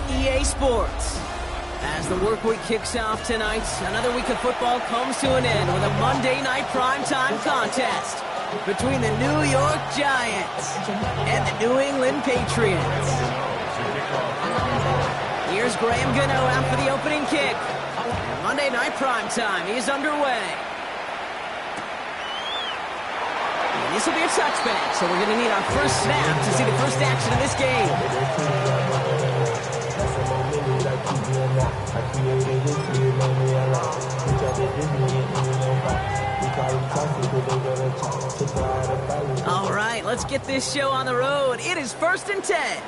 on EA Sports. As the work week kicks off tonight, another week of football comes to an end with a Monday night primetime contest between the New York Giants and the New England Patriots. Here's Graham Gano out for the opening kick. Monday night primetime is underway. And this will be a touchback, so we're going to need our first snap to see the first action of this game. All right, let's get this show on the road. It is 1st and 10.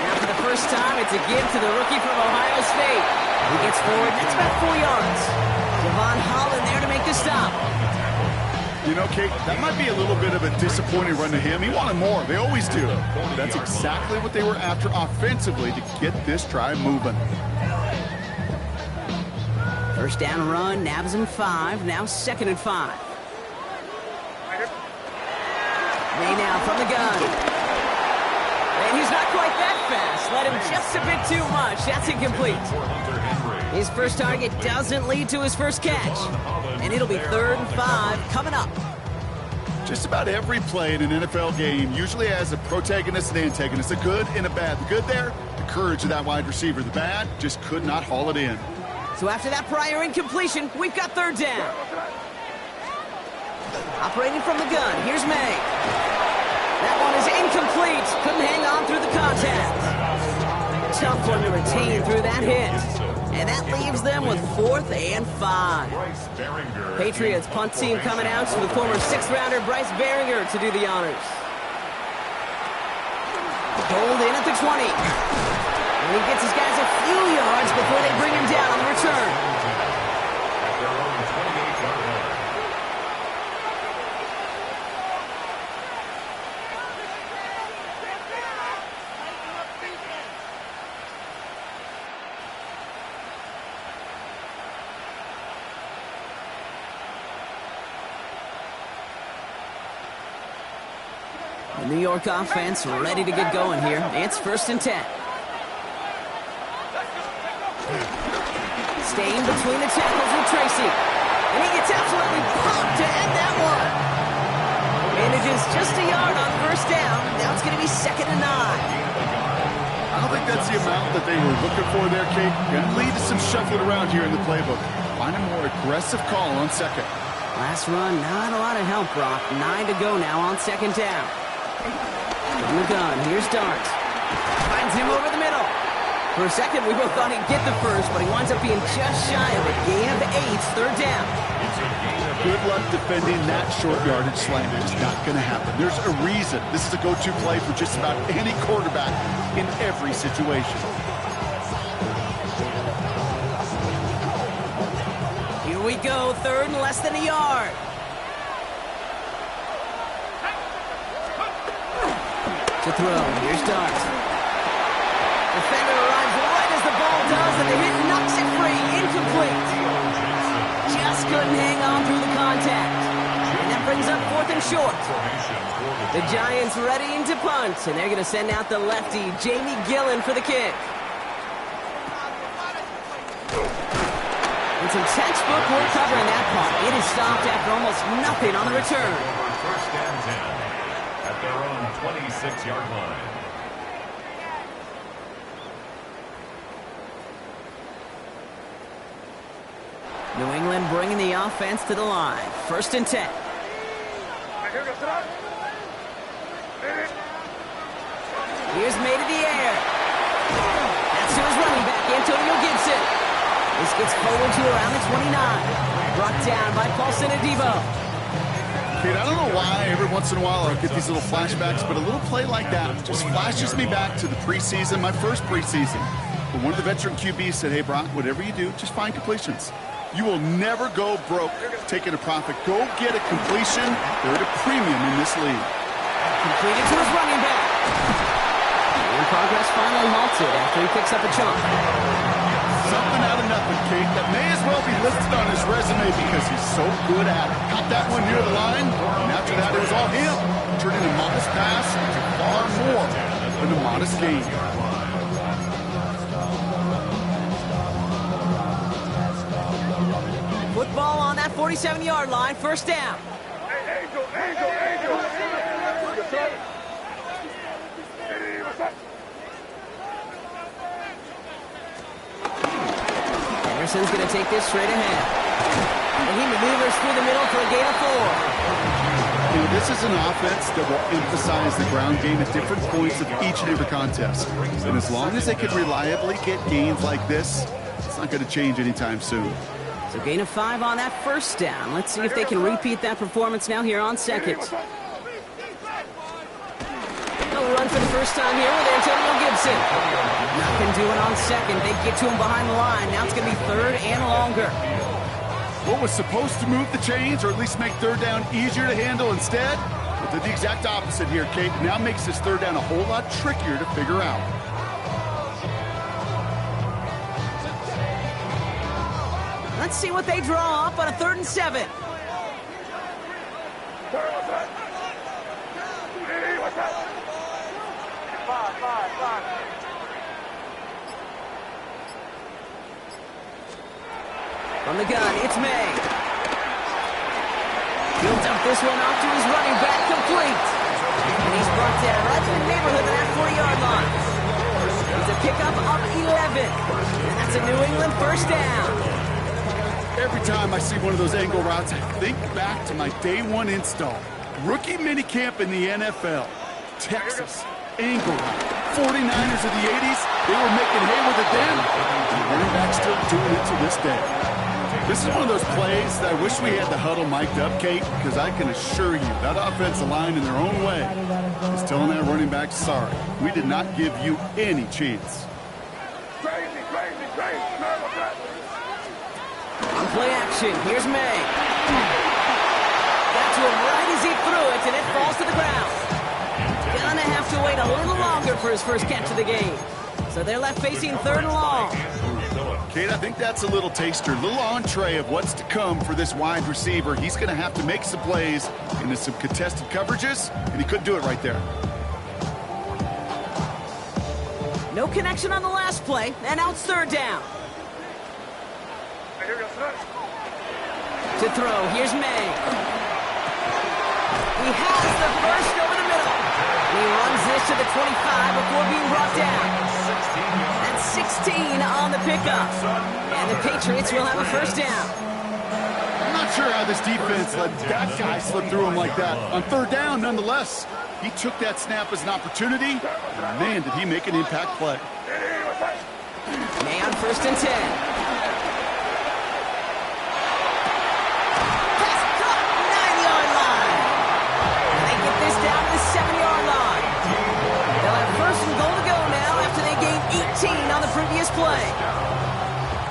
Now for the first time, it's a give to the rookie from Ohio State. He gets forward, that's about 4 yards. Devon Holland there to make the stop. You know, Kate, that might be a little bit of a disappointing run to him. He wanted more. They always do. That's exactly what they were after offensively to get this drive moving. First down run, nabs him 5. Now 2nd and 5. May now from the gun. And he's not quite that fast. Let him just a bit too much. That's incomplete. His first target doesn't lead to his first catch. And it'll be 3rd and 5 coming up. Just about every play in an NFL game usually has a protagonist and antagonist, a good and a bad. The good there, the courage of that wide receiver. The bad, just could not haul it in. So after that prior incompletion, we've got 3rd down. Operating from the gun, here's May. That one is incomplete. Couldn't hang on through the contact. Tough one to retain through that hit. And that leaves them with 4th and 5. Patriots punt team coming out with former 6th-rounder Bryce Baringer to do the honors. Hold in at the 20. And he gets his guys a few yards before they bring him down on the return. The New York offense ready to get going here. It's 1st and 10. Staying between the tackles with Tracy. And he gets absolutely pumped to end that one. Manages just a yard on 1st down. Now it's going to be 2nd and 9. I don't think that's the amount that they were looking for there, Kate. Going to lead to some shuffling around here in the playbook. Find a more aggressive call on 2nd. Last run, not a lot of help, Brock. 9 to go now on 2nd down. From the gun, here's Dart. Finds him over the middle. For a second, we both thought he'd get the first, but he winds up being just shy of a gain of 8, 3rd down. Good luck defending that short yardage slant. It's not going to happen. There's a reason. This is a go-to play for just about any quarterback in every situation. Here we go, 3rd and less than a yard. To throw, here's Dart. Defender arrives right as the ball does, and the hit knocks it free. Incomplete. Just couldn't hang on through the contact. And that brings up 4th and short. The Giants readying to punt, and they're going to send out the lefty, Jamie Gillen, for the kick. And some textbook work covering that punt. It is stopped after almost nothing on the return. 1st and 10 at their own 26-yard line. New England bringing the offense to the line. 1st and 10. Here's May to the air. That's to his running back, Antonio Gibson. This gets forward to around the 29. Brought down by Paulson Adebo. Kate, I don't know why every once in a while I get these little flashbacks, but a little play like that just flashes me back to the preseason, my first preseason. But one of the veteran QBs said, hey, Brock, whatever you do, just find completions. You will never go broke taking a profit. Go get a completion. They're at a premium in this league. Completed to his running back. And progress finally halted after he picks up a chunk. Something out of nothing. but Kate, that may as well be listed on his resume because he's so good at it. Caught that one near the line, and after that, it was all him. Turning a modest pass into far more than a modest gain. Football on that 47-yard line, first down. Emerson's going to take this straight ahead. And he maneuvers through the middle for a gain of 4. You know, this is an offense that will emphasize the ground game at different points of each and every contest. And as long as they can reliably get gains like this, it's not going to change anytime soon. So gain of 5 on that first down. Let's see if they can repeat that performance now here on second. They'll run for the first time here with Antonio Gibson. Nothing doing on second. They get to him behind the line. Now it's going to be third and longer. What was supposed to move the chains, or at least make third down easier to handle instead, but did the exact opposite here, Kate. Now makes this third down a whole lot trickier to figure out. Let's see what they draw up on a 3rd and 7. From the gun, it's May. He'll dump this one off to his running back, complete. And he's brought down right to the neighborhood of that 40-yard line. It's a pickup of 11. And that's a New England first down. Every time I see one of those angle routes, I think back to my day one install. Rookie minicamp in the NFL. Texas, angle route. 49ers of the 80s, they were making hay with it then. The running back's still doing it to this day. This is one of those plays that I wish we had the huddle mic'd up, Kate, because I can assure you that offensive line in their own way is telling that running back, sorry, we did not give you any chance. On play action, here's May. Got to him right as he threw it, and it falls to the ground. Gonna have to wait a little longer for his first catch of the game. So they're left facing 3rd and long. Kate, I think that's a little taster, a little entree of what's to come for this wide receiver. He's going to have to make some plays into some contested coverages, and he couldn't do it right there. No connection on the last play, and now it's 3rd down. To throw, here's May. He has the first over the middle. He runs this to the 25 before being brought down. That's 16 on the pickup. And the Patriots will have a first down. I'm not sure how this defense let that guy slip through him like that. On 3rd down, nonetheless, he took that snap as an opportunity. And man, did he make an impact play. May on 1st and 10. On the previous play.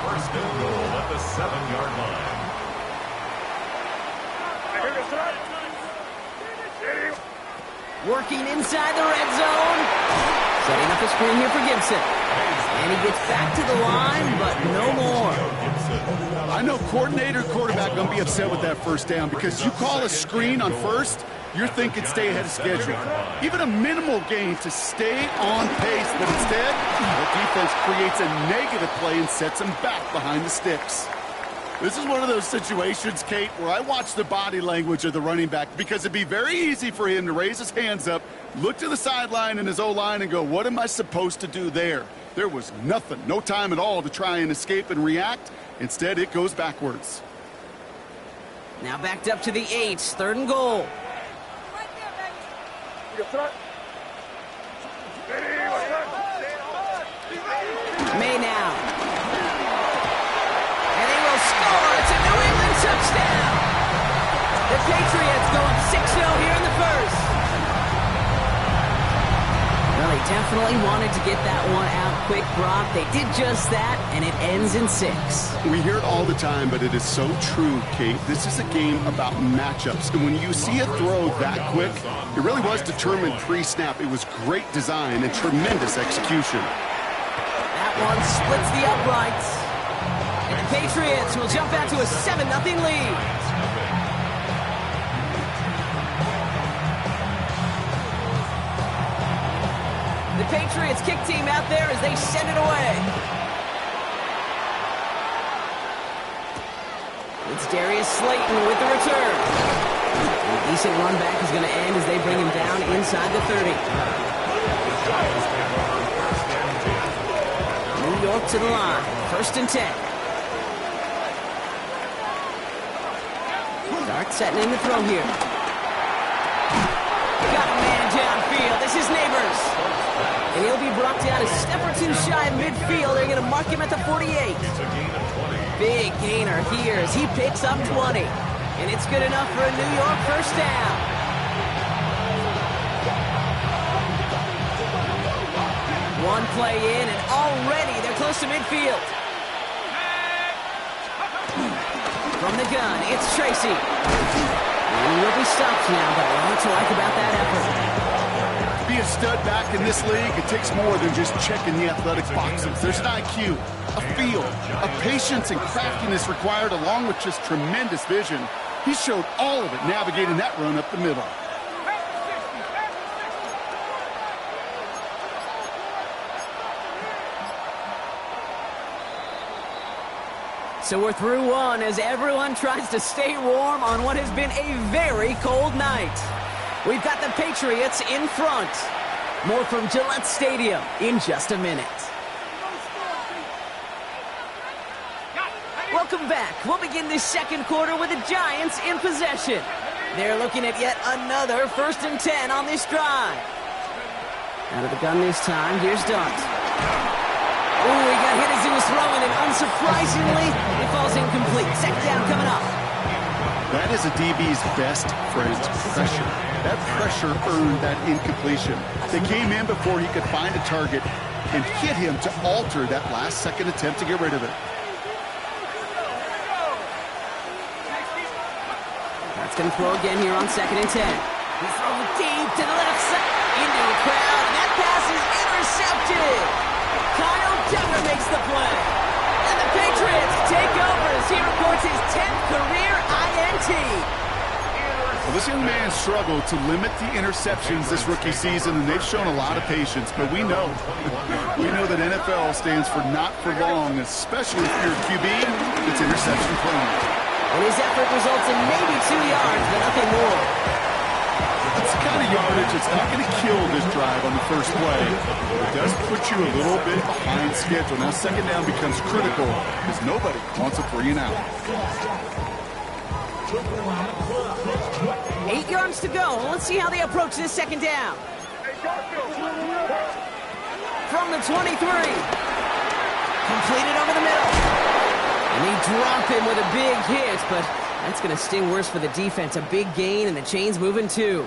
First and goal at the 7-yard line. Working inside the red zone. Setting up a screen here for Gibson. And he gets back to the line, but no more. I know coordinator quarterback going to be upset with that first down because you call a screen on first, you're thinking stay ahead of schedule. Even a minimal gain to stay on pace, but instead, the defense creates a negative play and sets him back behind the sticks. This is one of those situations, Kate, where I watch the body language of the running back because it'd be very easy for him to raise his hands up, look to the sideline in his O-line and go, what am I supposed to do there? There was nothing, no time at all to try and escape and react. Instead, it goes backwards. Now backed up to the 8, 3rd and goal. May now. And they will score. It's a New England touchdown. The Patriots go up 6-0 here in the first. Well, they definitely wanted to get that one out quick, Brock. They did just that, and it ends in 6. We hear it all the time, but it is so true, Kate. This is a game about matchups. And when you see a throw that quick, it really was determined pre-snap. It was great design and tremendous execution. That one splits the uprights. And Patriots will jump out to a 7-0 lead. The Patriots kick team out there as they send it away. It's Darius Slayton with the return. A decent run back is going to end as they bring him down inside the 30. New York to the line. 1st and 10. Dart setting in the throw here. Got a man downfield. This is Neighbors. And he'll be brought down a step or two shy of midfield. They're going to mark him at the 48. Big gainer here as he picks up 20. And it's good enough for a New York 1st down. One play in, and already they're close to midfield. From the gun, it's Tracy. And he will be stopped now, but a lot to like about that effort. To be a stud back in this league, it takes more than just checking the athletic boxes. There's an IQ, a feel, a patience and craftiness required along with just tremendous vision. He showed all of it navigating that run up the middle. So we're through one as everyone tries to stay warm on what has been a very cold night. We've got the Patriots in front. More from Gillette Stadium in just a minute. Welcome back. We'll begin this second quarter with the Giants in possession. They're looking at yet another 1st and 10 on this drive. Out of the gun this time, here's Dart. Ooh, he got hit as he was throwing, and unsurprisingly, it falls incomplete. 2nd down coming up. That is a DB's best friend, pressure. That pressure earned that incompletion. They came in before he could find a target and hit him to alter that last-second attempt to get rid of it. That's going to throw again here on 2nd and 10. He's throwing deep to the left side into the crowd, and that pass is intercepted. Kyle Duggar makes the play. And the Patriots take over as he records his 10th career INT. Well, this young man struggled to limit the interceptions this rookie season, and they've shown a lot of patience. But we know that NFL stands for not for long, especially if you're a QB, it's interception prone. And his effort results in maybe 2 yards, but nothing more. That's the kind of yardage that's not going to kill this drive on the first play. It does put you a little bit behind schedule. Now 2nd down becomes critical because nobody wants a 3 and out. 8 yards to go. Let's see how they approach this 2nd down. From the 23. Completed over the middle. And they drop him with a big hit, but that's going to sting worse for the defense. A big gain, and the chain's moving too.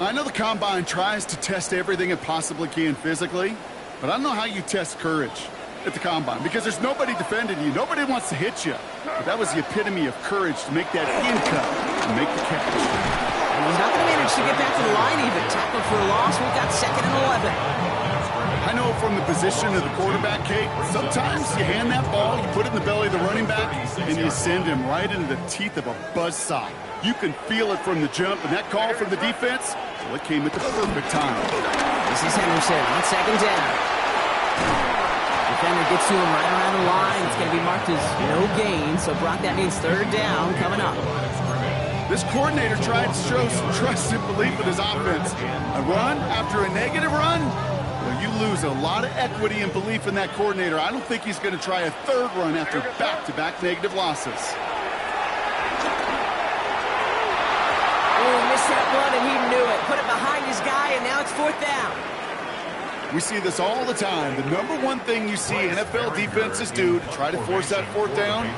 I know the Combine tries to test everything it possibly can physically, but I don't know how you test courage at the Combine because there's nobody defending you. Nobody wants to hit you. But that was the epitome of courage to make that in cut and make the catch. And he's not going to manage to get back to the line even. Tackled for a loss. We've got 2nd and 11. I know from the position of the quarterback, Kate, sometimes you hand that ball, you put it in the belly of the running back, and you send him right into the teeth of a buzzsaw. You can feel it from the jump, and that call from the defense, well, it came at the perfect time. This is Henderson on 2nd down. Defender gets to him right around the line. It's going to be marked as no gain, so Brock, that means 3rd down coming up. This coordinator tried to show some trust and belief in his offense. A run after a negative run? Well, you lose a lot of equity and belief in that coordinator. I don't think he's going to try a 3rd run after back-to-back negative losses. Oh, missed that one, and he knew it. Put it behind his guy, and now it's 4th down. We see this all the time. The number one thing you see NFL defenses do to try to force that 4th down,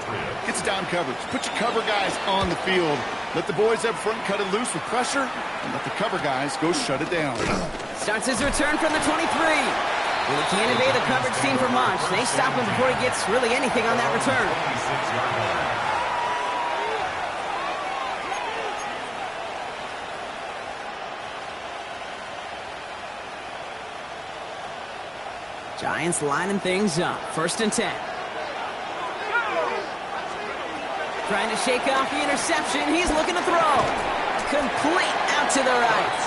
it's down coverage. Put your cover guys on the field. Let the boys up front cut it loose with pressure, and let the cover guys go shut it down. Starts his return from the 23. Well, he can't evade the coverage team for much. They stop him before he gets really anything on that return. Giants lining things up. 1st and 10. Trying to shake off the interception. He's looking to throw. Complete out to the right.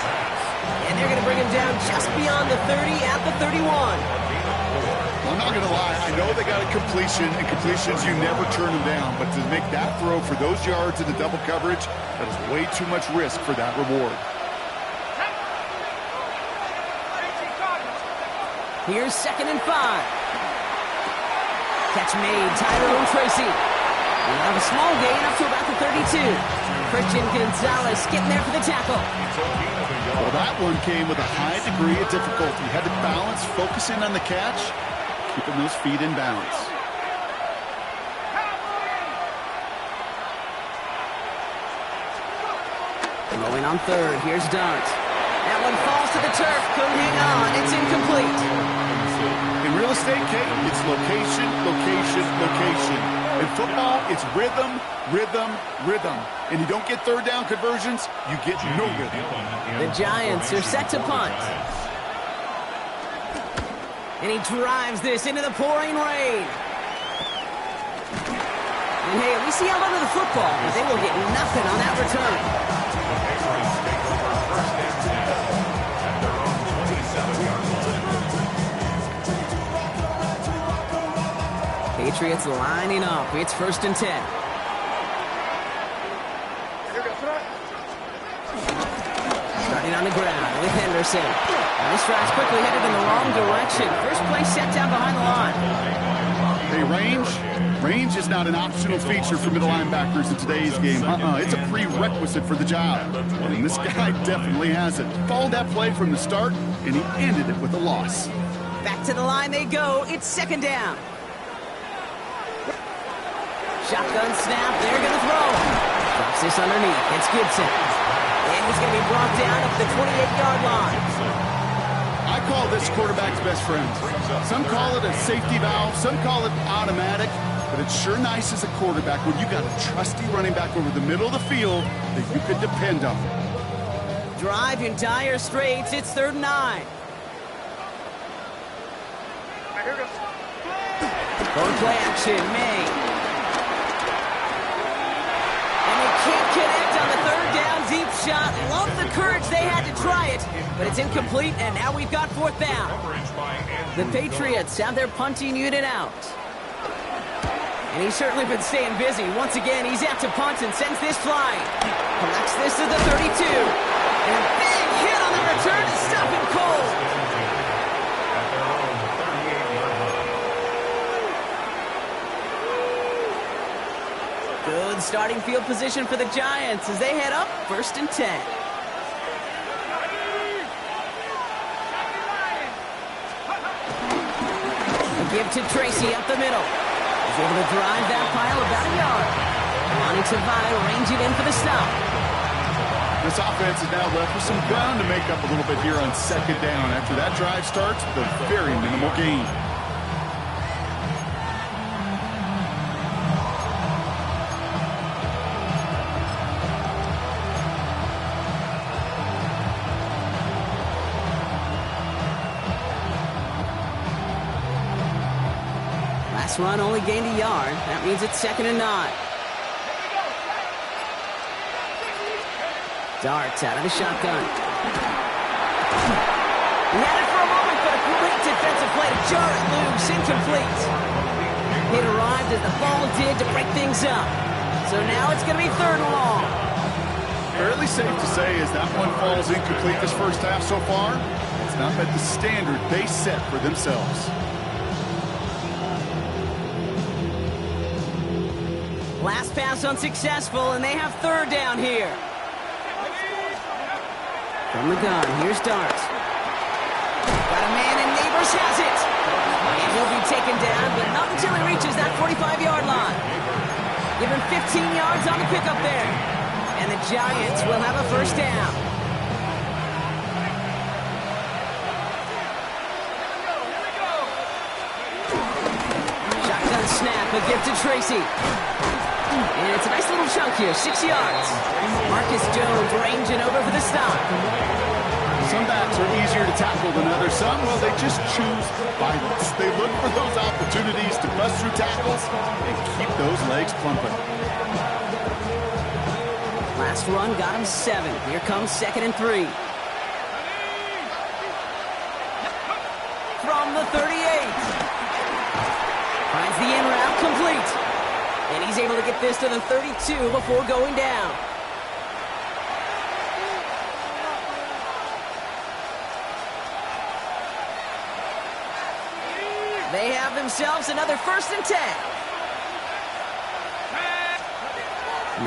And they're going to bring him down just beyond the 30 at the 31. Well, I'm not going to lie. I know they got a completion, and completions, you never turn them down. But to make that throw for those yards in the double coverage, that is way too much risk for that reward. Here's 2nd and 5. Catch made, Tyrone Tracy. We'll have a small gain up to about the 32. Christian Gonzalez getting there for the tackle. Well, that one came with a high degree of difficulty. Had to balance, focusing on the catch, keeping those feet in balance. Rolling on 3rd. Here's Dart. That one falls to the turf. Couldn't hang on. It's incomplete. In real estate, Kate, it's location, location, location. In football, it's rhythm, rhythm, rhythm. And you don't get 3rd down conversions, you get no rhythm. The Giants are set to punt. And he drives this into the pouring rain. And hey, at least he held onto the football, but they will get nothing on that return. Patriots lining up. It's 1st and 10. Starting on the ground with Henderson. And this drive's quickly headed in the wrong direction. First play set down behind the line. Hey, range is not an optional feature for middle linebackers in today's game. It's a prerequisite for the job. And this guy definitely has it. Followed that play from the start, and he ended it with a loss. Back to the line they go. It's 2nd down. Shotgun snap, they're going to throw. Drops this underneath, it's Gibson. And he's going to be brought down at the 28-yard line. I call this quarterback's best friend. Some call it a safety valve, some call it automatic, but it's sure nice as a quarterback when you got a trusty running back over the middle of the field that you can depend on. Drive in dire straits, it's 3rd and 9. Going play action, May. Can't connect on the 3rd down deep shot. Love the courage they had to try it, but it's incomplete, and now we've got 4th down. The Patriots have their punting unit out. And he's certainly been staying busy. Once again, he's out to punt and sends this flying. Collects this to the 32. And a big hit on the return to stop him cold. Good starting field position for the Giants as they head up 1st and 10. A give to Tracy up the middle. He's able to drive that pile about a yard. Lonnie Tavai range it in for the stop. This offense is now left with some ground to make up a little bit here on 2nd down. After that drive starts with a very minimal gain. Run only gained a yard. That means it's 2nd and 9. Darts out of the shotgun. He had it for a moment, but a great defensive play to jar it loose. Incomplete. It arrived as the ball did to break things up. So now it's going to be 3rd and long. Fairly safe to say as that one falls incomplete this first half so far, it's not met the standard they set for themselves. Last pass unsuccessful, and they have 3rd down here. From the gun, here's Dart. Got a man, and Neighbors has it. And he'll be taken down, but not until he reaches that 45-yard line. Give him 15 yards on the pickup there. And the Giants will have a 1st down. Shotgun snap, a give to Tracy. And it's a nice little chunk here, 6 yards. Marcus Jones ranging over for the stop. Some backs are easier to tackle than others. Some, well, they just choose violence. They look for those opportunities to bust through tackles and keep those legs pumping. Last run got him 7. Here comes 2nd and 3. From the 38. Finds the in route complete. And he's able to get this to the 32 before going down. They have themselves another 1st and 10.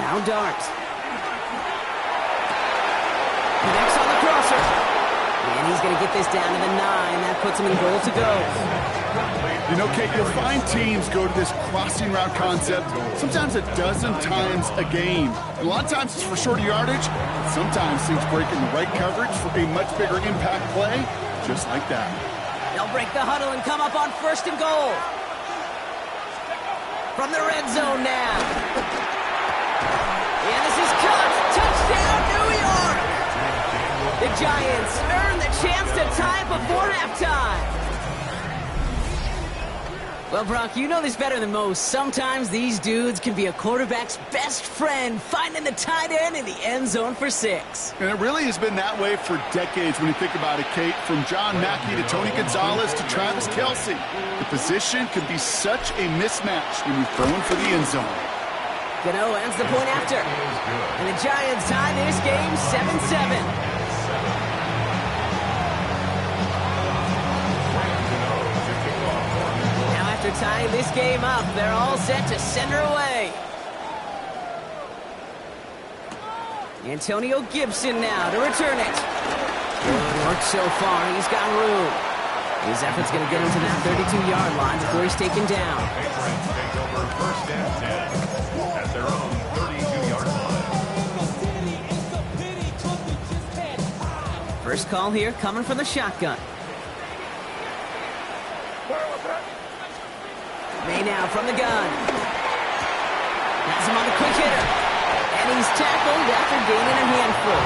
Now Dart. Connects on the crosser. And he's going to get this down to the 9. That puts him in goal to go. You know, Kate, you'll find teams go to this crossing route concept sometimes a dozen times a game. And a lot of times it's for shorter yardage. Sometimes things break in the right coverage for a much bigger impact play, just like that. They'll break the huddle and come up on 1st and goal. From the red zone now. And this is cut. Touchdown, New York! The Giants earn the chance to tie before halftime. Well, Brock, you know this better than most. Sometimes these dudes can be a quarterback's best friend, finding the tight end in the end zone for 6. And it really has been that way for decades when you think about it, Kate. From John Mackey to Tony Gonzalez to Travis Kelce. The position can be such a mismatch when you're throwing for the end zone. Gano ends the point after. And the Giants tie this game 7-7. After tying this game up, they're all set to send her away. Antonio Gibson now to return it. Good work so far. He's got room. His effort's going to get him to that 32-yard line before he's taken down. Patriots take over 1st and 10 at their own 32-yard line. First call here coming from the shotgun. May now from the gun. Has him on the quick hitter. And he's tackled after gaining a handful.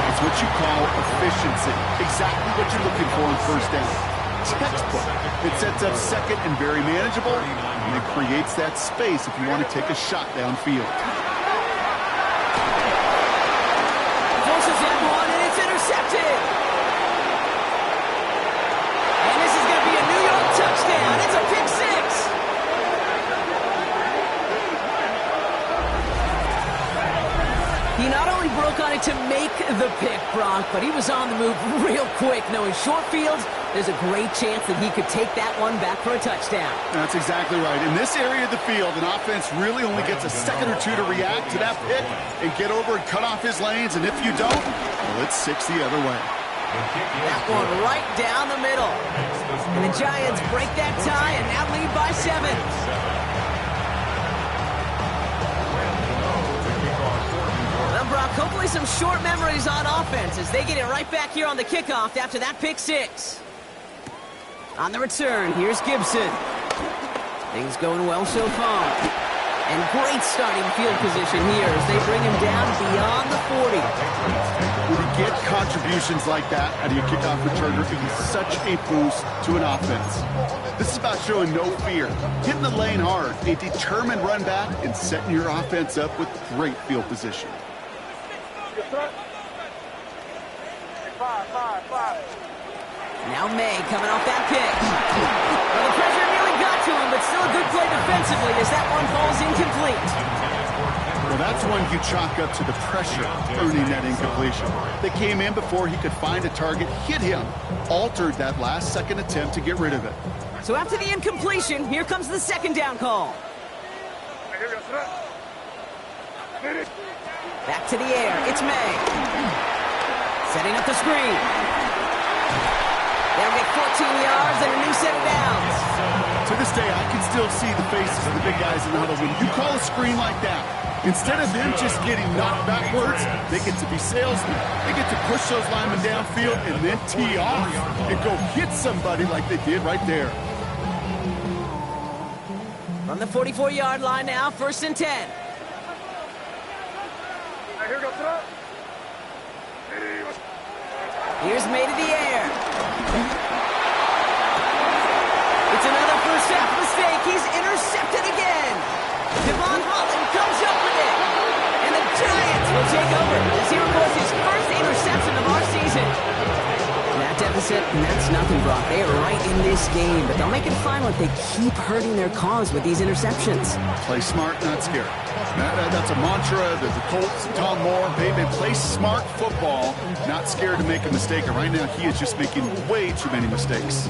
It's what you call efficiency. Exactly what you're looking for on 1st down. Textbook. It sets up 2nd and very manageable, and it creates that space if you want to take a shot downfield. Forces that one, and it's intercepted. And this is going to be a New York touchdown. It's a pick 6. He not only broke on it to make the pick, Brock, but he was on the move real quick. Knowing short fields, there's a great chance that he could take that one back for a touchdown. That's exactly right. In this area of the field, an offense really only gets a second or two to react to that pick and get over and cut off his lanes. And if you don't, well, it's 6 the other way. That one right down the middle. And the Giants break that tie and now lead by 7. Well, Brock, hopefully some short memories on offense as they get it right back here on the kickoff after that pick 6. On the return, here's Gibson. Things going well so far. And great starting field position here as they bring him down beyond the 40. When you get contributions like that out of your kickoff returner, it is such a boost to an offense. This is about showing no fear, hitting the lane hard, a determined run back, and setting your offense up with great field position. Now May coming off that pitch. Well, the pressure nearly got to him, but still a good play defensively as that one falls incomplete. Well, that's one you chalk up to the pressure earning that incompletion. They came in before he could find a target, hit him, altered that last-second attempt to get rid of it. So after the incompletion, here comes the 2nd down call. Back to the air, it's May. Setting up the screen. They'll get 14 yards and a new set of downs. To this day, I can still see the faces of the big guys in the huddle. When you call a screen like that, instead of them just getting knocked backwards, they get to be salesmen. They get to push those linemen downfield and then tee off and go hit somebody like they did right there. From the 44-yard line now, 1st and 10. Here's made in the air. It's another first half mistake. He's intercepted again. Devon Holland comes up with it. And the Giants will take over as he records his first interception of our season. That deficit, and that's nothing, Brock. They are right in this game, but they'll make it final if they keep hurting their cause with these interceptions. Play smart, not scared. That's a mantra that the Colts, Tom Moore, they play smart football, not scared to make a mistake. And right now, he is just making way too many mistakes.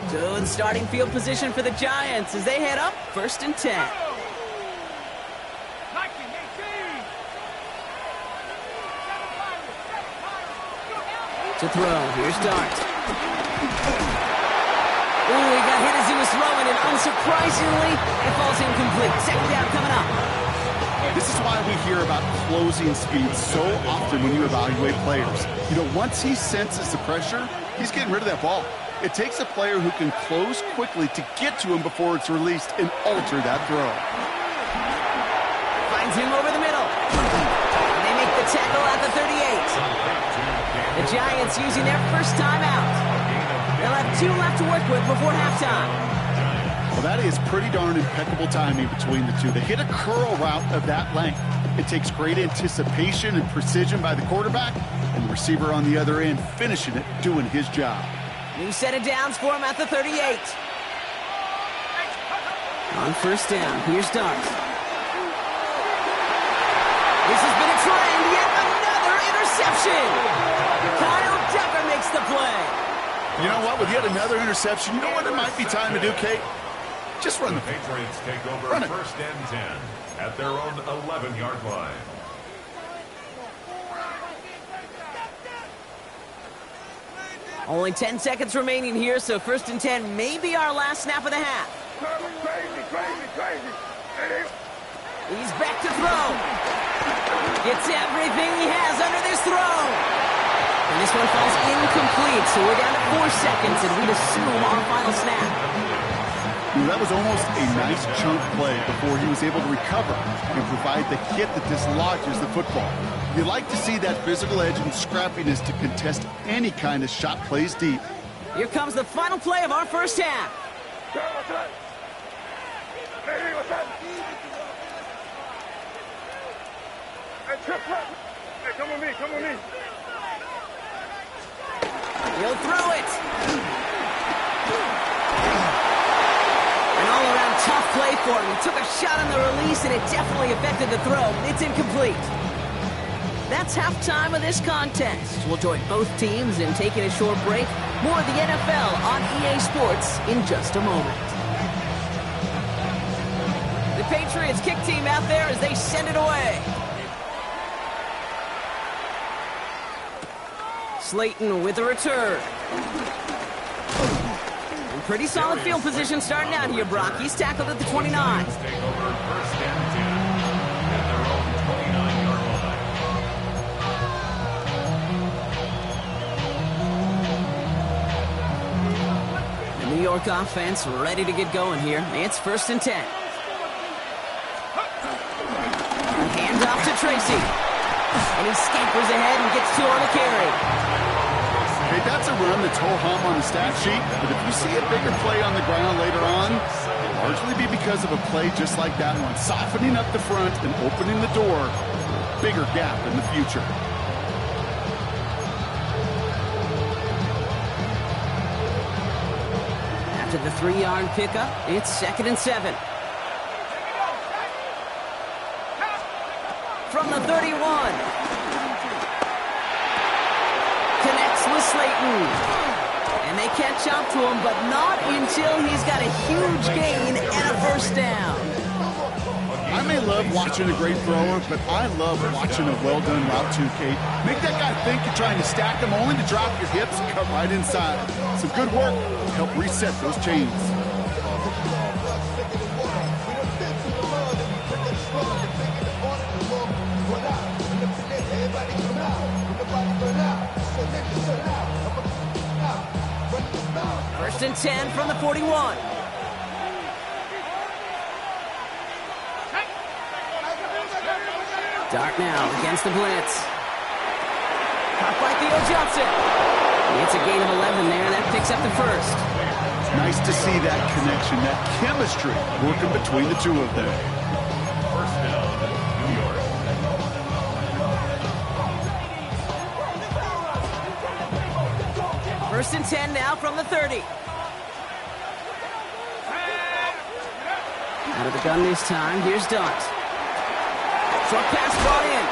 Good starting field position for the Giants as they head up 1st and 10. To throw, here's Dart. Ooh, he got hit as he was throwing, and unsurprisingly, it falls incomplete. Second down coming up. This is why we hear about closing speed so often when you evaluate players. You know, once he senses the pressure, he's getting rid of that ball. It takes a player who can close quickly to get to him before it's released and alter that throw. Finds him over the middle. And they make the tackle at the 38. The Giants using their first timeout. They'll have 2 left to work with before halftime. Well, that is pretty darn impeccable timing between the two. They hit a curl route of that length. It takes great anticipation and precision by the quarterback, and the receiver on the other end finishing it, doing his job. New set of downs for him at the 38. On first down, here's Dart. This has been a trend, yet another interception. Kyle Duggar makes the play. You know what? With yet another interception, you know what it might be time to do, Kate? Just run the Patriots take over Run it. 1st and 10 at their own 11-yard line. Only 10 seconds remaining here, so 1st and 10 may be our last snap of the half. He's back to throw. Gets everything he has under this throw. And this one falls incomplete, so we're down to 4 seconds, and we'd assume our final snap. That was almost a nice chunk play before he was able to recover and provide the hit that dislodges the football. You like to see that physical edge and scrappiness to contest any kind of shot plays deep. Here comes the final play of our first half. Hey, come on me. He'll throw it. An all-around tough play for him. He took a shot on the release, and it definitely affected the throw. It's incomplete. That's halftime of this contest. We'll join both teams in taking a short break. More of the NFL on EA Sports in just a moment. The Patriots kick team out there as they send it away. Slayton with a return. Pretty solid field position starting out here, Brock. He's tackled at the 29. Take over 1st and 10 at their own 29-yard line. The New York offense ready to get going here. It's 1st and 10. Hand off to Tracy. And he scampers ahead and gets 2 on the carry. Hey, that's a run that's ho-hum on the stat sheet, but if you see a bigger play on the ground later on, it'll largely be because of a play just like that one, softening up the front and opening the door for a bigger gap in the future. After the 3-yard pickup, it's 2nd and 7. From the 31. Connects with Slayton. And they catch up to him, but not until he's got a huge gain and a first down. I may love watching a great thrower, but I love watching a well-done route too, Kate. Make that guy think you're trying to stack him only to drop your hips and cut right inside. Some good work to help reset those chains. First and 10 from the 41. Dart now against the blitz. Caught by Theo Johnson. It's a gain of 11 there. That picks up the first. Nice to see that connection, that chemistry working between the two of them. First down, New York. First and 10 now from the 30. Out of the gun this time. Here's Dart. Short pass brought in.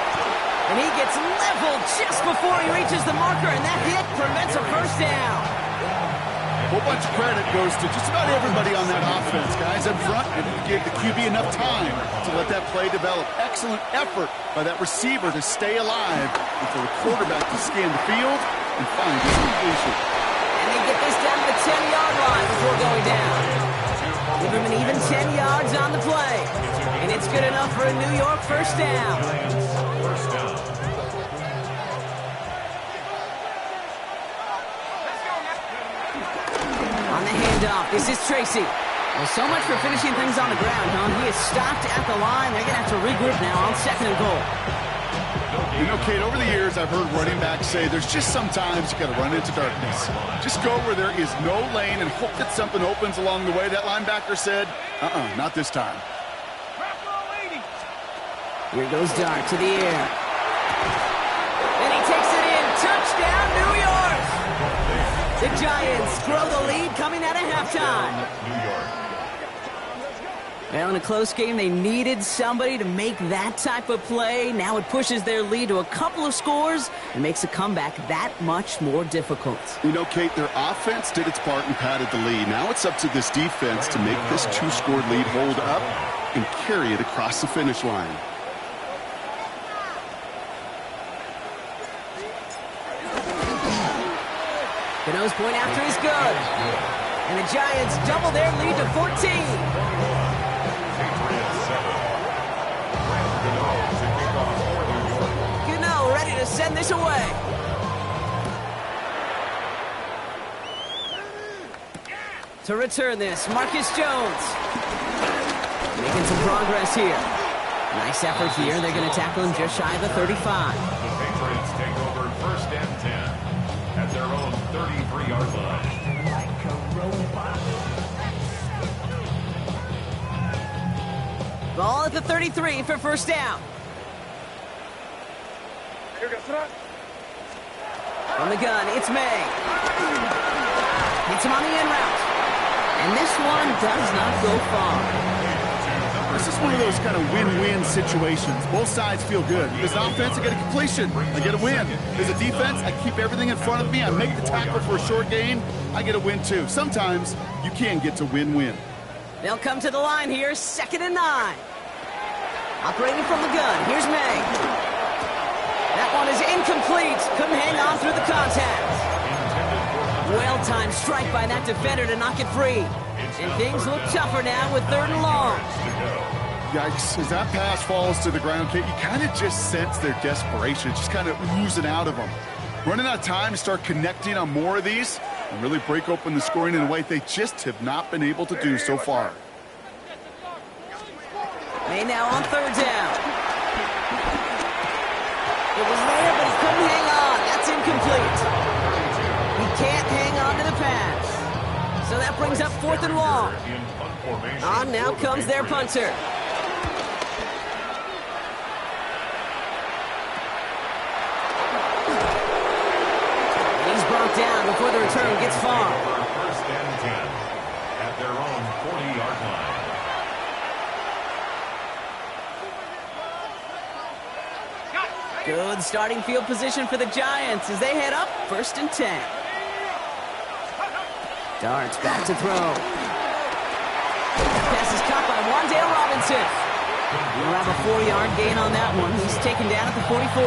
And he gets leveled just before he reaches the marker, and that hit prevents a first down. A whole bunch of credit goes to just about everybody on that offense. Guys up front, and gave the QB enough time to let that play develop. Excellent effort by that receiver to stay alive and for the quarterback to scan the field and find his completion. And they get this down to the 10-yard line before going down. Give him an even 10 yards on the play. And it's good enough for a New York first down. First down. On the handoff, this is Tracy. Well, so much for finishing things on the ground, huh? He is stopped at the line. They're going to have to regroup now on second and goal. You know, Kate, over the years, I've heard running backs say there's just sometimes you got to run into darkness. Just go where there is no lane and hope that something opens along the way. That linebacker said, not this time. Here goes Dart to the air. And he takes it in. Touchdown, New York! The Giants grow the lead coming out of halftime. New York. Well, in a close game, they needed somebody to make that type of play. Now it pushes their lead to a couple of scores and makes a comeback that much more difficult. You know, Kate, their offense did its part and padded the lead. Now it's up to this defense to make this two-score lead hold up and carry it across the finish line. The nose point after is good. And the Giants double their lead to 14. Gano ready to send this away. To return this, Marcus Jones. Making some progress here. Nice effort here. They're going to tackle him just shy of the 35. The Patriots take over first and 10 at their own 33-yard line. Ball at the 33 for first down. From the gun, it's May. Hits him on the in route. And this one does not go far. This is one of those kind of win-win situations. Both sides feel good. As an offense, I get a completion. I get a win. As a defense, I keep everything in front of me. I make the tackle for a short gain. I get a win, too. Sometimes you can get to win-win. They'll come to the line here, 2nd and 9. Operating from the gun, here's May. That one is incomplete. Couldn't hang on through the contact. Well-timed strike by that defender to knock it free. And things look tougher now with 3rd and long. Yikes, as that pass falls to the ground, Kate, you kind of just sense their desperation. Just kind of oozing out of them. Running out of time to start connecting on more of these and really break open the scoring in a way they just have not been able to do so far. May now on 3rd down. It was there, but he couldn't hang on. That's incomplete. He can't hang on to the pass. So that brings up 4th and long. On now comes their punter. He's brought down before the return gets far. First and 10 at their own 40-yard line. Good starting field position for the Giants as they head up 1st and 10. Darts back to throw. Pass is caught by Wan'Dale Robinson. He'll have a 4-yard gain on that one. He's taken down at the 44.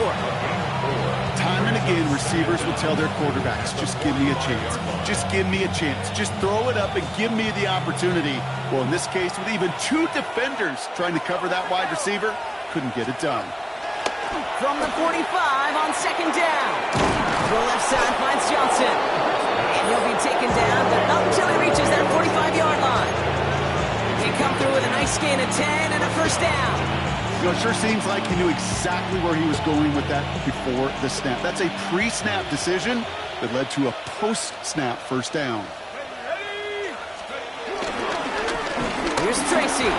Time and again, receivers will tell their quarterbacks, just give me a chance. Just give me a chance. Just throw it up and give me the opportunity. Well, in this case, with even 2 defenders trying to cover that wide receiver, couldn't get it done. From the 45 on 2nd down. The left side finds Johnson. he'll be taken down, but not until he reaches that 45-yard line. He come through with a nice gain of 10 and a first down. You know, it sure seems like he knew exactly where he was going with that before the snap. That's a pre-snap decision that led to a post-snap first down. Here's Tracy.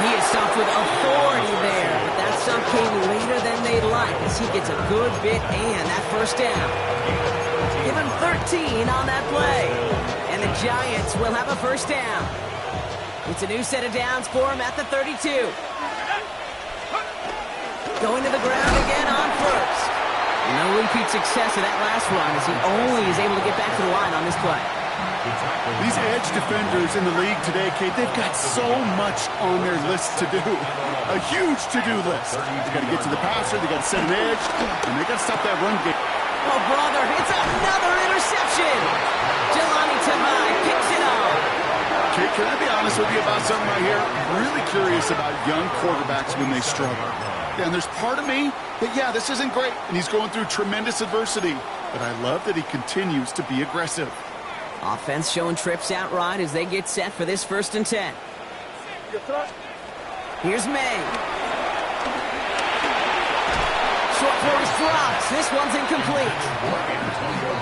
He is stopped with authority there, but that stop came later than they'd like as he gets a good bit and that first down. Give him 13 on that play, and the Giants will have a first down. It's a new set of downs for him at the 32. Going to the ground again on first. No repeat success of that last run as he only is able to get back to the line on this play. These edge defenders in the league today, Kate, they've got so much on their list to do. A huge to-do list. They got to get to the passer, they got to set an edge, and they got to stop that run game. Oh, brother, it's another interception. Jelani Tavai picks it up. Kate, can I be honest with you about something right here? I'm really curious about young quarterbacks when they struggle. Yeah, and there's part of me that, yeah, this isn't great, and he's going through tremendous adversity, but I love that he continues to be aggressive. Offense showing trips out right as they get set for this 1st and 10. Here's May. Short throw drops. This one's incomplete.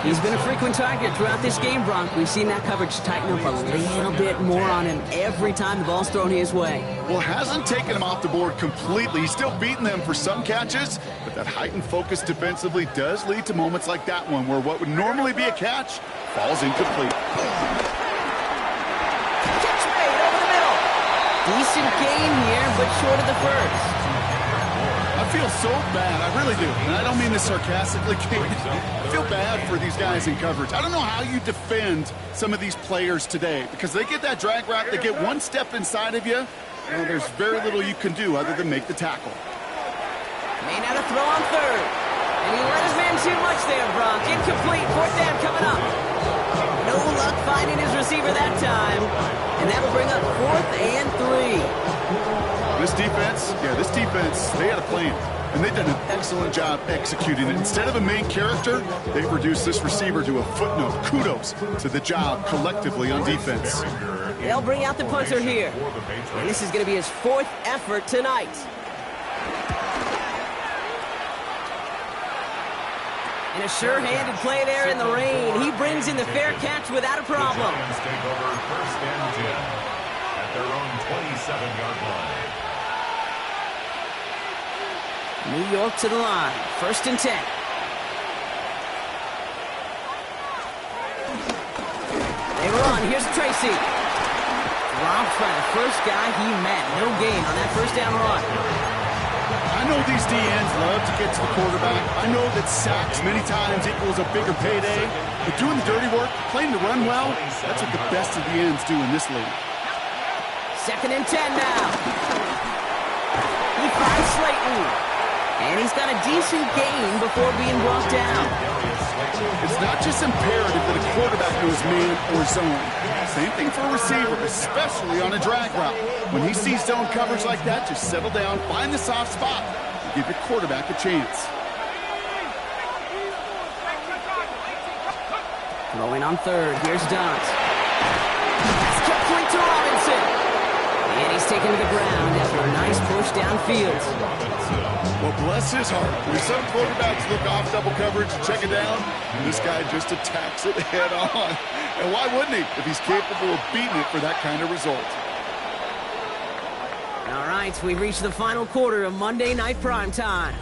He's been a frequent target throughout this game, Bronk. We've seen that coverage tighten up a little bit more on him every time the ball's thrown his way. Well, hasn't taken him off the board completely. He's still beating them for some catches, but that heightened focus defensively does lead to moments like that one where what would normally be a catch falls incomplete. Catch made over the middle. Decent gain here, but short of the first. I feel so bad. I really do. And I don't mean this sarcastically, Kate. I feel bad for these guys in coverage. I don't know how you defend some of these players today because they get that drag route, they get one step inside of you, and there's very little you can do other than make the tackle. May not have thrown on third. And he let his man too much there, Bronk. Incomplete. 4th down coming up. No luck finding his receiver that time. And that'll bring up 4th and 3. This defense, they had a plan. And they've done an excellent job executing it. Instead of a main character, they've reduced this receiver to a footnote. Kudos to the job collectively on defense. They'll bring out the punter here. And this is going to be his 4th effort tonight. And a sure-handed play there in the rain. He brings in the fair catch without a problem. The Giants take over 1st and 10 at their own 27-yard line. New York to the line. 1st and 10. They run. Here's Tracy. Dropped by the first guy he met. No gain on that 1st down run. I know these DNs love to get to the quarterback. I know that sacks many times equals a bigger payday. But doing the dirty work, playing to run well, that's what the best of the ends do in this league. 2nd and 10 now. He finds Slayton. And he's got a decent gain before being brought down. It's not just imperative that a quarterback knows man or zone. Same thing for a receiver, especially on a drag route. When he sees zone coverage like that, just settle down, find the soft spot, and give your quarterback a chance. Throwing on third. Here's Dant. That's complete to Robinson. And he's taken to the ground after a nice push downfield. Well, bless his heart. When some quarterbacks look off double coverage and check it down, this guy just attacks it head on. And why wouldn't he if he's capable of beating it for that kind of result? All right, we've reached the final quarter of Monday Night Primetime.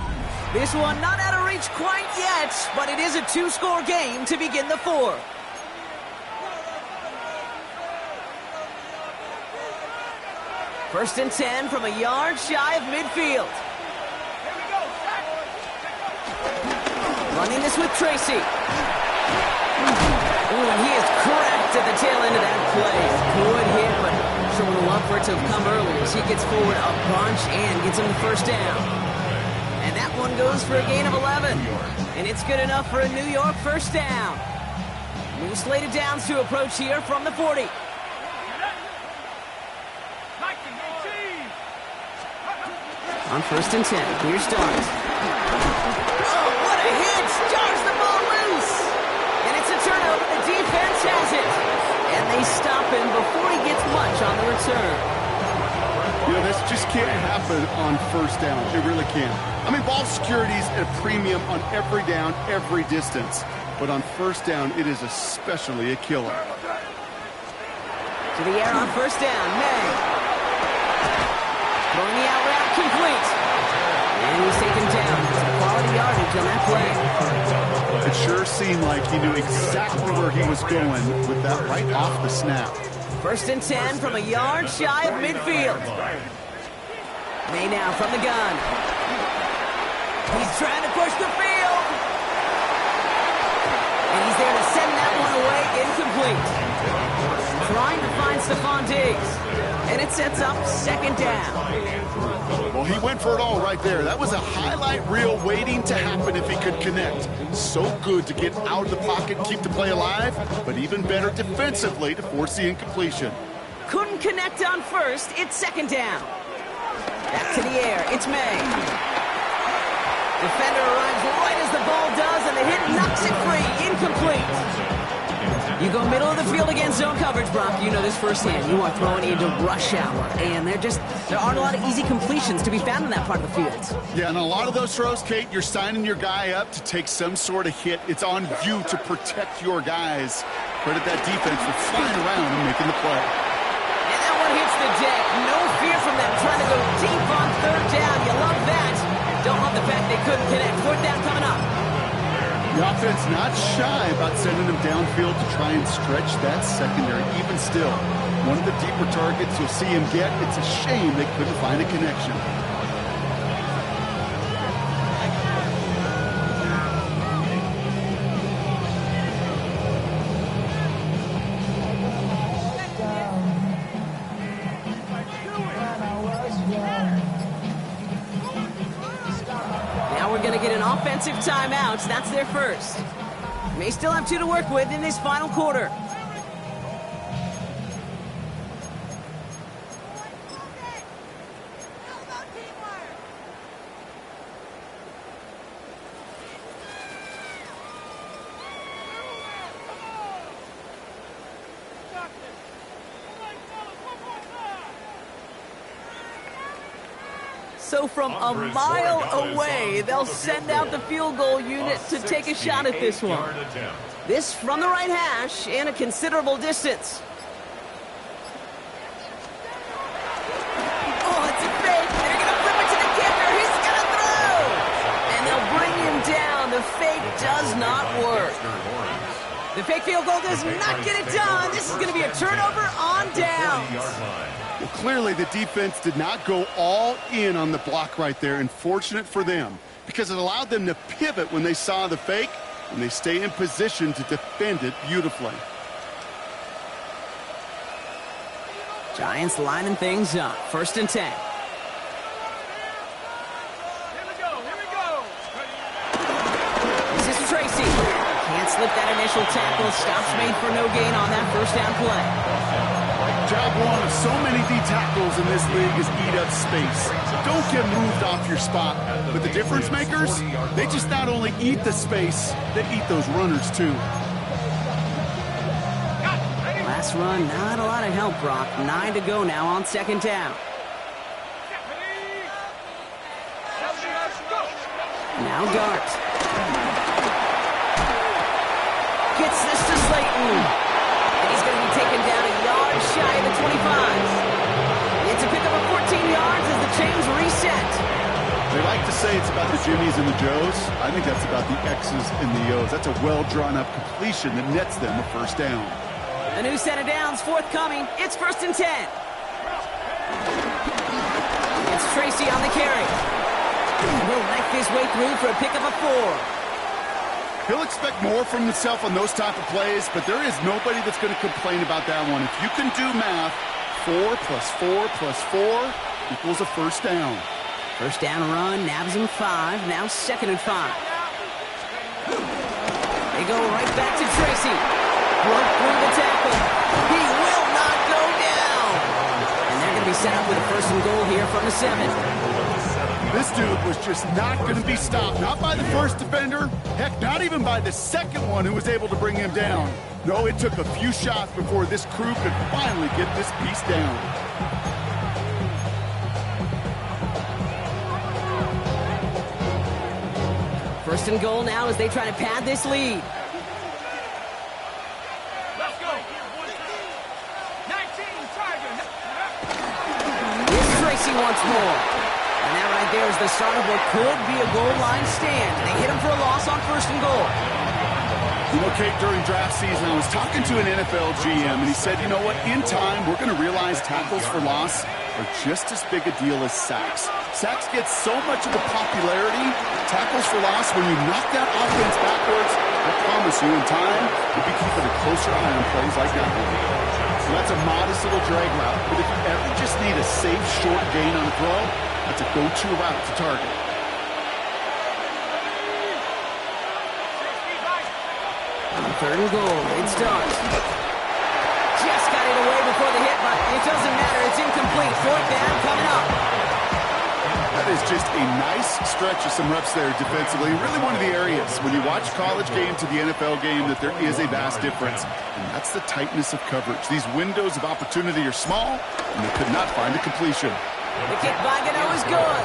This one not out of reach quite yet, but it is a 2-score game to begin the 4th. First and 10 from a yard shy of midfield. Running this with Tracy. Ooh, and he is cracked at the tail end of that play. Good hit, but showing the love for it to have come early as he gets forward a bunch and gets him the 1st down. And that one goes for a gain of 11. And it's good enough for a New York 1st down. New slated downs to approach here from the 40. On 1st and 10, here's Dart. Oh, what a hit! Jars the ball loose! turnover. The defense has it. And they stop him before he gets much on the return. You know, this just can't happen on first down. It really can't. I mean, ball security is at a premium on every down, every distance. But on first down, it is especially a killer. To the air on first down. May. Throwing the out route complete. And he's taken down. Some quality yardage on that play. It sure seemed like he knew exactly where he was going with that right off the snap. First and 10 from a yard shy of midfield. May now from the gun. He's trying to push the field. And he's there to send that one away incomplete. Trying to find Stephon Diggs. And it sets up second down. Well, he went for it all right there. That was a highlight reel waiting to happen if he could connect. So good to get out of the pocket, keep the play alive, but even better defensively to force the incompletion. Couldn't connect on first. It's second down. Back to the air. It's May. Defender arrives right as the ball does, and the hit knocks it free. Incomplete. You go middle of the field against zone coverage, Brock. You know this firsthand. You are throwing into rush hour, and there aren't a lot of easy completions to be found in that part of the field. Yeah, and a lot of those throws, Kate, you're signing your guy up to take some sort of hit. It's on you to protect your guys. Credit that defense for flying around and making the play. And that one hits the deck. No fear from them trying to go deep on third down. You love that. Don't love the fact they couldn't connect. Fourth down coming up. The offense not shy about sending them downfield to try and stretch that secondary. Even still, one of the deeper targets you'll see him get. It's a shame they couldn't find a connection. Offensive timeouts, that's their first. May still have 2 to work with in this final quarter. So from a mile away, they'll send out the field goal unit to take a shot at this one. This from the right hash and a considerable distance. Oh, it's a fake. They're going to flip it to the kicker. He's going to throw. And they'll bring him down. The fake does not work. The fake field goal does not get it done. This is going to be a turnover on downs. Well, clearly the defense did not go all in on the block right there, and fortunate for them because it allowed them to pivot when they saw the fake, and they stay in position to defend it beautifully. Giants lining things up. First and 10. This is Tracy. Can't slip that initial tackle. Stops made for no gain on that first down play. Job one of so many D tackles in this league is eat up space. Don't get moved off your spot. But the difference makers, they just not only eat the space, they eat those runners too. Last run, not a lot of help, Brock. 9 to go now on second down. Now Dart. Gets this to Slayton. He's going to be taken down a yard shy of the 25. It's a pickup of 14 yards as the chains reset. They like to say it's about the Jimmies and the Joes. I think that's about the X's and the O's. That's a well-drawn-up completion that nets them a first down. A new set of downs forthcoming. It's first and 10. It's Tracy on the carry. He'll knife his way through for a pickup of 4. He'll expect more from himself on those type of plays, but there is nobody that's going to complain about that one. If you can do math, 4 plus 4 plus 4 equals a first down. First down run, nabs him 5, now second and 5. They go right back to Tracy. Broke through the tackle. He will not go down. And they're going to be set up with a first and goal here from the 7. This dude was just not going to be stopped. Not by the first defender. Heck, not even by the second one who was able to bring him down. No, it took a few shots before this crew could finally get this piece down. First and goal now as they try to pad this lead. Let's go. 19 Tiger. Here's Tracy once more. And that right there is the start of what could be a goal line stand. They hit him for a loss on first and goal. You know, Kate, during draft season, I was talking to an NFL GM, and he said, you know what, in time, we're going to realize tackles for loss are just as big a deal as sacks. Sacks get so much of the popularity. Tackles for loss, when you knock that offense backwards, I promise you, in time, you'll be keeping a closer eye on plays like that one. So that's a modest little drag route, but if you ever just need a safe, short gain on a throw, that's a go-to route to target. Third and goal. It starts. Just got it away before the hit, but it doesn't matter. It's incomplete. Fourth down coming up. That is just a nice stretch of some reps there defensively. Really one of the areas when you watch college game to the NFL game that there is a vast difference. And that's the tightness of coverage. These windows of opportunity are small, and they could not find a completion. The kick by Gano is good.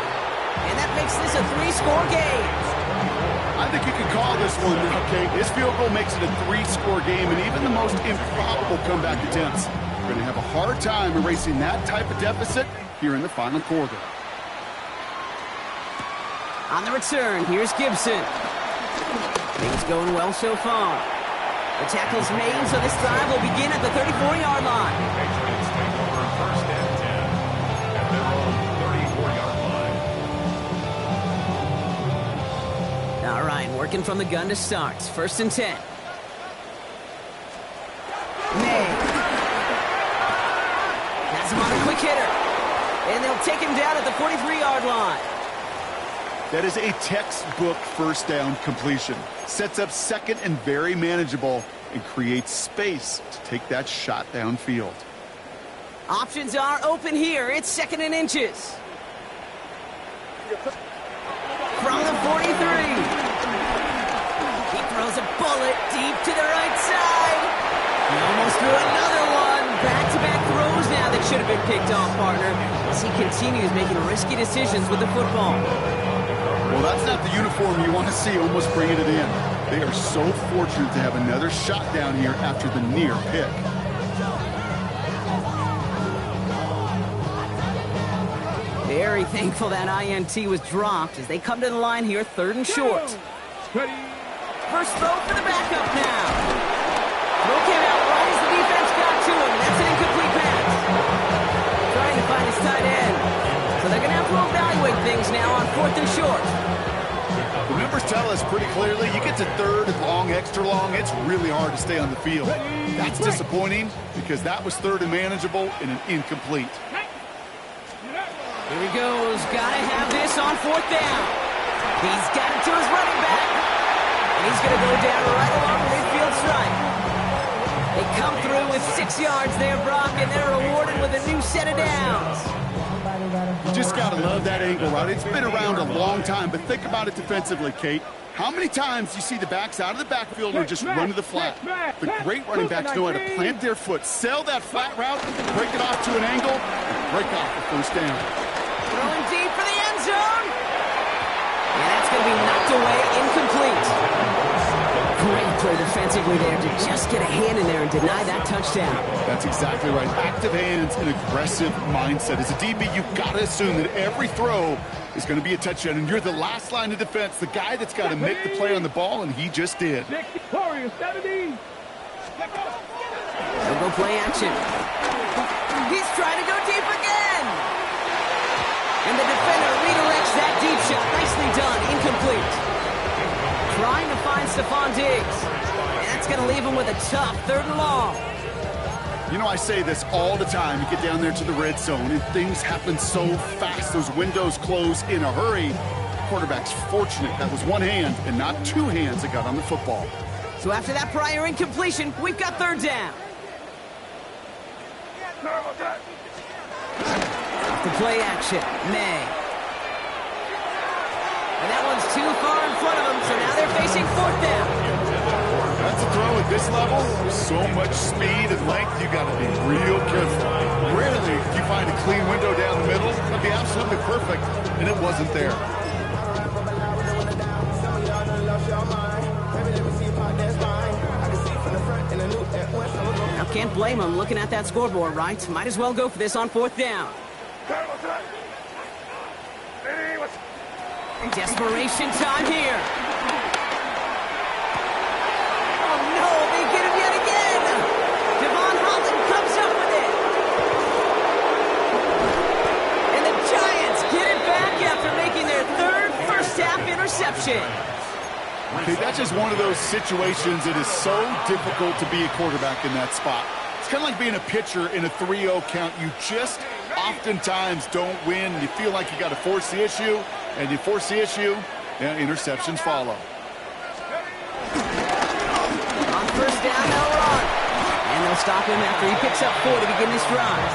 And that makes this a 3-score game. I think you could call this one, okay, his field goal makes it a 3-score game, and even the most improbable comeback attempts are going to have a hard time erasing that type of deficit here in the final quarter. On the return, here's Gibson. Things going well so far. The tackle's made, so this drive will begin at the 34-yard line. Patriots take over first and 10 at their own 34-yard line. All right, working from the gun to start. First and 10. May. Has him on a quick hitter. And they'll take him down at the 43-yard line. That is a textbook first down completion. Sets up second and very manageable and creates space to take that shot downfield. Options are open here. It's second and inches. From the 43. He throws a bullet deep to the right side. He almost threw another one. Back-to-back throws now that should have been picked off, partner, as he continues making risky decisions with the football. Well, that's not the uniform you want to see almost bringing it in. They are so fortunate to have another shot down here after the near pick. Very thankful that INT was dropped as they come to the line here, third and short. First throw for the backup now. Throw came out right as the defense got to him. That's an incomplete pass. Trying to find his tight end. So they're going to have to evaluate things now on fourth and short. The numbers tell us pretty clearly, you get to third and long, extra long, it's really hard to stay on the field. That's disappointing because that was third and manageable and an incomplete. Here he goes. Got to have this on fourth down. He's got it to his running back. And he's going to go down right along the midfield stripe. They come through with 6 yards there, Brock, and they're rewarded with a new set of downs. You just got to love that angle, right? It's been around a long time, but think about it defensively, Kate. How many times do you see the backs out of the backfield and just run to the flat? The great running backs know how to plant their foot, sell that flat route, break it off to an angle, and break off the first down. Throwing deep for the end zone. And that's going to be knocked away, incomplete. Great play defensively there to just get a hand in there and deny that touchdown. That's exactly right. Active hands and aggressive mindset. As a DB, you've got to assume that every throw is going to be a touchdown, and you're the last line of defense, the guy that's got to make the play on the ball, and he just did. Warriors, 70. They'll go play action. He's trying to go deep again. And the defender redirects that deep shot. Nicely done. Incomplete. Trying to find Stephon Diggs. And that's going to leave him with a tough third and long. You know, I say this all the time. You get down there to the red zone, and things happen so fast. Those windows close in a hurry. Quarterback's fortunate. That was one hand and not two hands that got on the football. So after that prior incompletion, we've got third down. The play action. May. And that one's too far in front of them, so now they're facing fourth down. That's a throw at this level. So much speed and length, you got to be real careful. Rarely do you find a clean window down the middle. That'd be absolutely perfect, and it wasn't there. Now can't blame him looking at that scoreboard, right? Might as well go for this on fourth down. Desperation time here. Oh no, they get him yet again. Devon Holland comes up with it. And the Giants get it back after making their third first-half interception. Okay, that's just one of those situations that is so difficult to be a quarterback in that spot. It's kind of like being a pitcher in a 3-0 count. You just oftentimes don't win. You feel like you got to force the issue, and you force the issue, and interceptions follow. On first down, they'll run. And they'll stop him after he picks up 4 to begin this drive.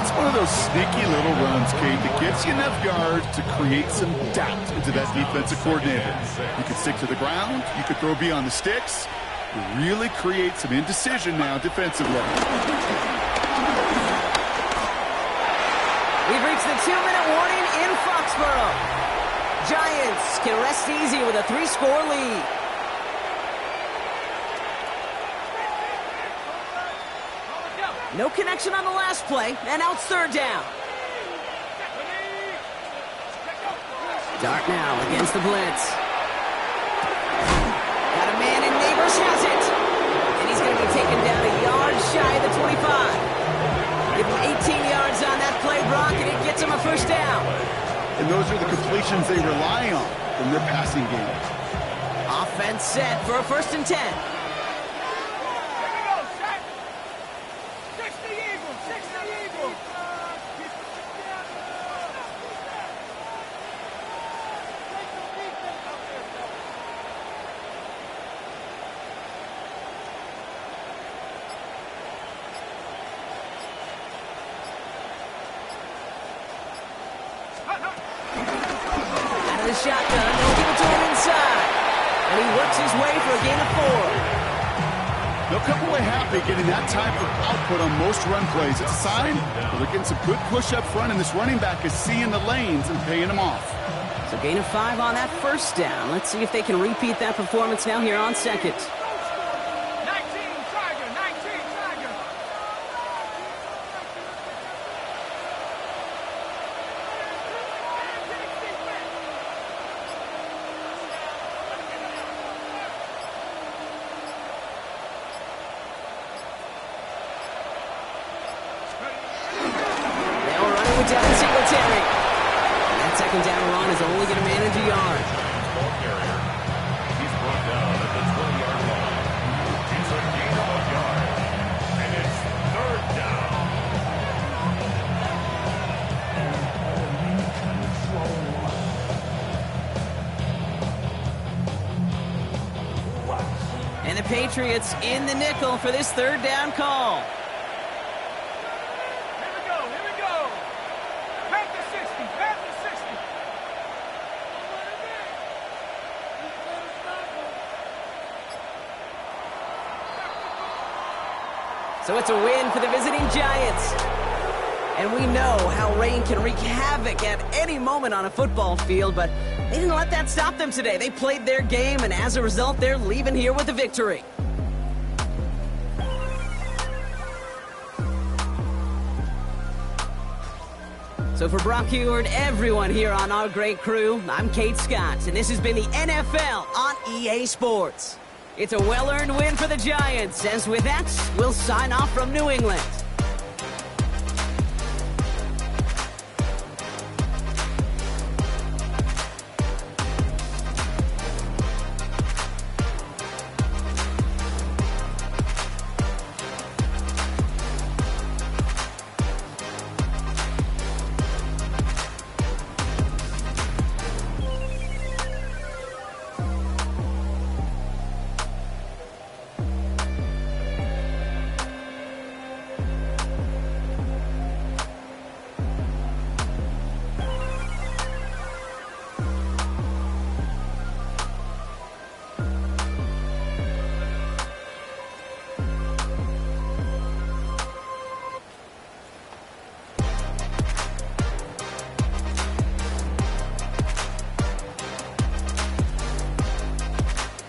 It's one of those sneaky little runs, Kate, that gets you enough yards to create some doubt into that defensive coordinator. You could stick to the ground. You could throw beyond the sticks. Really create some indecision now defensively. We've reached the 2-minute warning in Foxborough. Giants can rest easy with a 3-score lead. No connection on the last play, and now it's third down. Dart now against the blitz. Got a man, and Neighbors has it. And he's going to be taken down a yard shy of the 25. Give him 18 yards on that play, Brock, and it gets him a first down. And those are the completions they rely on from their passing game. Offense set for a 1st and 10. The shotgun, they'll give it to him inside. And he works his way for a gain of 4. They'll come away happy getting that type of output on most run plays. It's a sign that they're getting some good push up front, and this running back is seeing the lanes and paying them off. So gain of 5 on that first down. Let's see if they can repeat that performance now here on second. Devin Singletary. And that second down run is only going to manage a yard. Ball carrier. He's brought down at the 20-yard line. It's a gain of a yard. And it's third down. And the Patriots in the nickel for this third down call. So it's a win for the visiting Giants. And we know how rain can wreak havoc at any moment on a football field, but they didn't let that stop them today. They played their game, and as a result, they're leaving here with a victory. So for Brock Huard, everyone here on our great crew, I'm Kate Scott, and this has been the NFL on EA Sports. It's a well-earned win for the Giants, as with that, we'll sign off from New England.